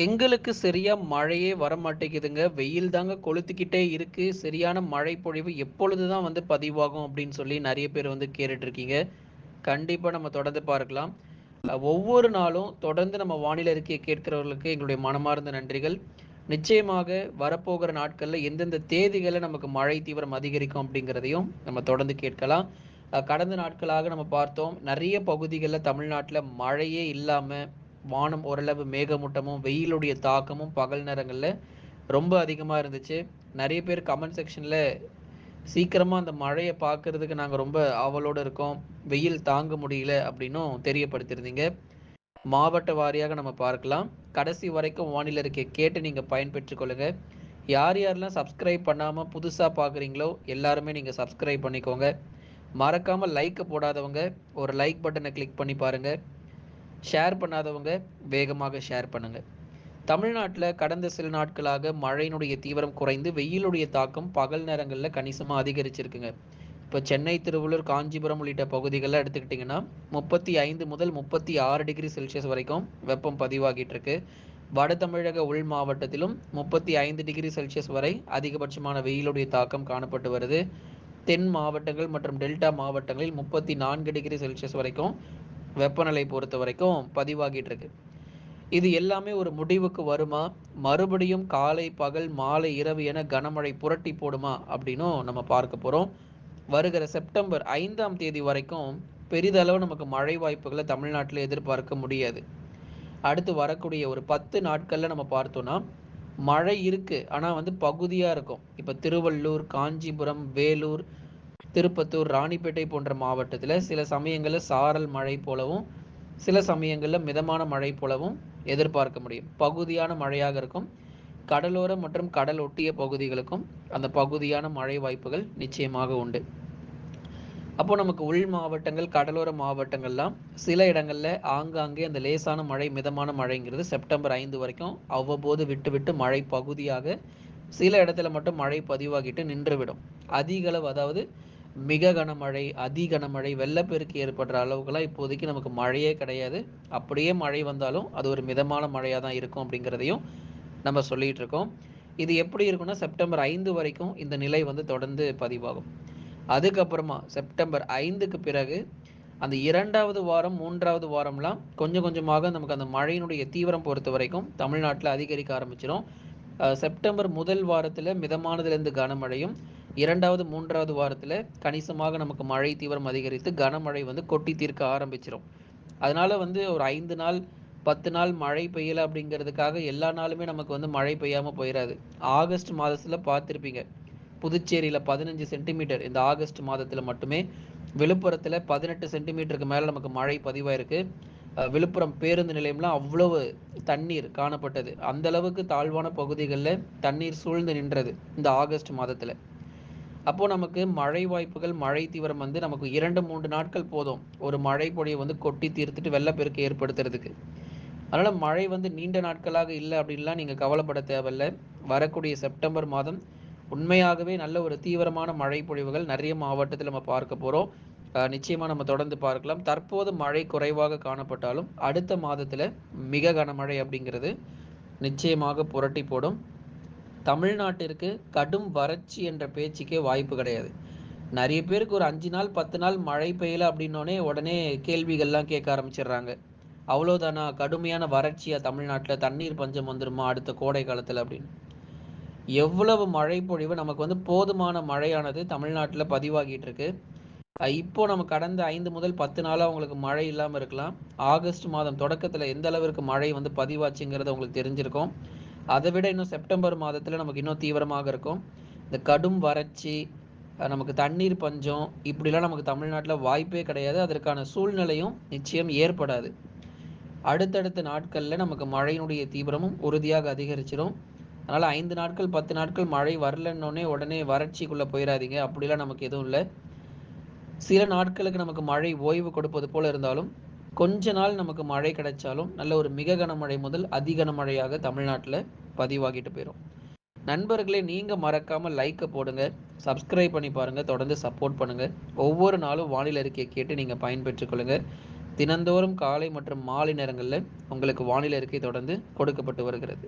எங்களுக்கு சரியா மழையே வரமாட்டேங்குதுங்க. வெயில் தாங்க கொளுத்திக்கிட்டே இருக்கு. சரியான மழை பொழிவு எப்பொழுது தான் வந்து பதிவாகும் அப்படின்னு சொல்லி நெறைய பேர் வந்து கேட்டுட்டு இருக்கீங்க. கண்டிப்பா நம்ம தொடர்ந்து பார்க்கலாம். ஒவ்வொரு நாளும் தொடர்ந்து நம்ம வானிலை அறிக்கையை கேட்கிறவர்களுக்கு எங்களுடைய மனமார்ந்த நன்றிகள். நிச்சயமாக வரப்போகிற நாட்கள்ல எந்தெந்த தேதிகள்ல நமக்கு மழை தீவிரம் அதிகரிக்கும் அப்படிங்கிறதையும் நம்ம தொடர்ந்து கேட்கலாம். கடந்த நாட்களாக நம்ம பார்த்தோம். நெறைய பகுதிகள்ல தமிழ்நாட்டுல மழையே இல்லாம வானம் ஓரளவு மேகமூட்டமும், வெயிலுடைய தாக்கமும் பகல் நேரங்கள்ல ரொம்ப அதிகமா இருந்துச்சு. நெறைய பேர் கமெண்ட் செக்ஷன்ல சீக்கிரமா அந்த மழைய பார்க்கறதுக்கு நாங்க ரொம்ப ஆவலோட இருக்கோம். வெயில் தாங்க முடியல அப்படின்னும் தெரியப்படுத்தியிருந்தீங்க. மாவட்ட வாரியாக நம்ம பார்க்கலாம். கடைசி வரைக்கும் வானிலை அறிக்கைய கேட்டு நீங்க பயன்பெற்றுக் கொள்ளுங்க. யார் யாரெல்லாம் சப்ஸ்கிரைப் பண்ணாம புதுசா பார்க்குறீங்களோ எல்லாருமே நீங்க சப்ஸ்கிரைப் பண்ணிக்கோங்க. மறக்காம லைக் போடாதவங்க ஒரு லைக் பட்டனை கிளிக் பண்ணி பாருங்க. ஷேர் பண்ணாதவங்க வேகமாக ஷேர் பண்ணுங்க. தமிழ்நாட்டுல கடந்த சில நாட்களாக மழையினுடைய தீவிரம் குறைந்து வெயிலுடைய தாக்கம் பகல் நேரங்கள்ல கணிசமா அதிகரிச்சிருக்குங்க. இப்போ சென்னை, திருவள்ளூர், காஞ்சிபுரம் உள்ளிட்ட பகுதிகளில் எடுத்துக்கிட்டிங்கன்னா 35 முதல் 36 டிகிரி செல்சியஸ் வரைக்கும் வெப்பம் பதிவாகிட்டு இருக்கு. வட தமிழக உள் மாவட்டத்திலும் 35 டிகிரி செல்சியஸ் வரை அதிகபட்சமான வெயிலுடைய தாக்கம் காணப்பட்டு வருது. தென் மாவட்டங்கள் மற்றும் டெல்டா மாவட்டங்களில் 34 டிகிரி செல்சியஸ் வரைக்கும் வெப்பநிலை பொறுத்த வரைக்கும் பதிவாகிட்டு இருக்கு. இது எல்லாமே ஒரு முடிவுக்கு வருமா, மறுபடியும் காலை பகல் மாலை இரவு என கனமழை புரட்டி போடுமா அப்படின்னும் நம்ம பார்க்க போறோம். வருகிற செப்டம்பர் 5ஆம் தேதி வரைக்கும் பெரிதளவு நமக்கு மழை வாய்ப்புகளை தமிழ்நாட்டில் எதிர்பார்க்க முடியாது. அடுத்து வரக்கூடிய ஒரு 10 நாட்கள்ல நம்ம பார்த்தோம்னா மழை இருக்கு, ஆனா வந்து பகுதியா இருக்கும். இப்ப திருவள்ளூர், காஞ்சிபுரம், வேலூர், திருப்பத்தூர், ராணிப்பேட்டை போன்ற மாவட்டத்துல சில சமயங்கள்ல சாரல் மழை போலவும் சில சமயங்கள்ல மிதமான மழை போலவும் எதிர்பார்க்க முடியும். பகுதியான மழையாக இருக்கும். கடலோர மற்றும் கடல் ஒட்டிய பகுதிகளுக்கும் அந்த பகுதியான மழை வாய்ப்புகள் நிச்சயமாக உண்டு. அப்போ நமக்கு உள் மாவட்டங்கள், கடலோர மாவட்டங்கள்லாம் சில இடங்கள்ல ஆங்காங்கே அந்த லேசான மழை மிதமான மழைங்கிறது செப்டம்பர் 5 வரைக்கும் அவ்வப்போது விட்டு விட்டு மழை பகுதியாக சில இடத்துல மட்டும் மழை பதிவாகிட்டு நின்றுவிடும். அதிக அளவு, அதாவது மிக கனமழை, அதி கனமழை, வெள்ளப்பெருக்கு ஏற்படுற அளவுக்குலாம் இப்போதைக்கு நமக்கு மழையே கிடையாது. அப்படியே மழை வந்தாலும் அது ஒரு மிதமான மழையா தான் இருக்கும் அப்படிங்கிறதையும் நம்ம சொல்லிட்டு இருக்கோம். இது எப்படி இருக்குன்னா செப்டம்பர் 5 வரைக்கும் இந்த நிலை வந்து தொடர்ந்து பதிவாகும். அதுக்கப்புறமா செப்டம்பர் 5க்கு பிறகு அந்த 2வது வாரம் 3வது வாரம்லாம் கொஞ்சம் கொஞ்சமாக நமக்கு அந்த மழையினுடைய தீவிரம் பொறுத்த வரைக்கும் தமிழ்நாட்டில் அதிகரிக்க ஆரம்பிச்சிடும். செப்டம்பர் முதல் வாரத்தில் மிதமானதுலேருந்து கனமழையும், 2வது 3வது வாரத்தில் கணிசமாக நமக்கு மழை தீவிரம் அதிகரித்து கனமழை வந்து கொட்டி தீர்க்க ஆரம்பிச்சிடும். அதனால வந்து ஒரு 5 நாள் 10 நாள் மழை பெய்யல அப்படிங்கிறதுக்காக எல்லா நாளுமே நமக்கு வந்து மழை பெய்யாமல் போயிடாது. ஆகஸ்ட் மாதத்தில் பார்த்துருப்பீங்க, புதுச்சேரியில் 15 சென்டிமீட்டர் இந்த ஆகஸ்ட் மாதத்தில் மட்டுமே, விழுப்புரத்தில் 18 சென்டிமீட்டருக்கு மேலே நமக்கு மழை பதிவாயிருக்கு. விழுப்புரம் பேருந்து நிலையம்லாம் அவ்வளவு தண்ணீர் காணப்பட்டது. அந்த அளவுக்கு தாழ்வான பகுதிகளில் தண்ணீர் சூழ்ந்து நின்றது இந்த ஆகஸ்ட் மாதத்தில். அப்போ நமக்கு மழை வாய்ப்புகள், மழை தீவிரம் வந்து நமக்கு 2-3 நாட்கள் போதும் ஒரு மழை பொழியை வந்து கொட்டி தீர்த்துட்டு வெள்ளப்பெருக்கு ஏற்படுத்துறதுக்கு. அதனால மழை வந்து நீண்ட நாட்களாக இல்லை அப்படின்லாம் நீங்க கவலைப்பட தேவையில்லை. வரக்கூடிய செப்டம்பர் மாதம் உண்மையாகவே நல்ல ஒரு தீவிரமான மழை பொழிவுகள் நிறைய மாவட்டத்தில் நம்ம பார்க்க போறோம். நிச்சயமா நம்ம தொடர்ந்து பார்க்கலாம். தற்போது மழை குறைவாக காணப்பட்டாலும் அடுத்த மாதத்துல மிக கனமழை அப்படிங்கிறது நிச்சயமாக புரட்டி போடும். தமிழ்நாட்டிற்கு கடும் வறட்சி என்ற பேச்சுக்கே வாய்ப்பு கிடையாது. நிறைய பேருக்கு ஒரு 5 நாள் 10 நாள் மழை பெய்யல அப்படின்னோடனே உடனே கேள்விகள்லாம் கேட்க ஆரம்பிச்சிடுறாங்க. அவ்வளோதானா, கடுமையான வறட்சியா தமிழ்நாட்டில், தண்ணீர் பஞ்சம் வந்துருமா அடுத்த கோடை காலத்தில் அப்படின்னு. எவ்வளவு மழை பொழிவு, நமக்கு வந்து போதுமான மழையானது தமிழ்நாட்டில் பதிவாகிட்டு இருக்கு. இப்போ நம்ம கடந்த 5 முதல் 10 நாளாக உங்களுக்கு மழை இல்லாமல் இருக்கலாம். ஆகஸ்ட் மாதம் தொடக்கத்தில் எந்த அளவிற்கு மழை வந்து பதிவாச்சுங்கிறது உங்களுக்கு தெரிஞ்சிருக்கும். அதை விட இன்னும் செப்டம்பர் மாதத்தில் நமக்கு இன்னும் தீவிரமாக இருக்கும். இந்த கடும் வறட்சி, நமக்கு தண்ணீர் பஞ்சம் இப்படிலாம் நமக்கு தமிழ்நாட்டில் வாய்ப்பே கிடையாது. அதற்கான சூழ்நிலையும் நிச்சயம் ஏற்படாது. அடுத்தடுத்த நாட்களில் நமக்கு மழையினுடைய தீவிரமும் உறுதியாக அதிகரிச்சிடும். அதனால் 5 நாட்கள் 10 நாட்கள் மழை வரலன்னொடனே உடனே வறட்சிக்குள்ளே போயிடாதீங்க. அப்படிலாம் நமக்கு எதுவும் இல்லை. சில நாட்களுக்கு நமக்கு மழை ஓய்வு கொடுப்பது போல இருந்தாலும் கொஞ்ச நாள் நமக்கு மழை கிடைச்சாலும் நல்ல ஒரு மிக கனமழை முதல் அதி கனமழையாக தமிழ்நாட்டில் பதிவாகிட்டு போயிடும். நண்பர்களே, நீங்க மறக்காம லைக்கை போடுங்க, சப்ஸ்கிரைப் பண்ணி பாருங்க, தொடர்ந்து சப்போர்ட் பண்ணுங்க. ஒவ்வொரு நாளும் வானிலை அறிக்கையை கேட்டு நீங்க பயன்பெற்றுக் கொள்ளுங்க. தினந்தோறும் காலை மற்றும் மாலை நேரங்கள்ல உங்களுக்கு வானிலை அறிக்கை தொடர்ந்து கொடுக்கப்பட்டு வருகிறது.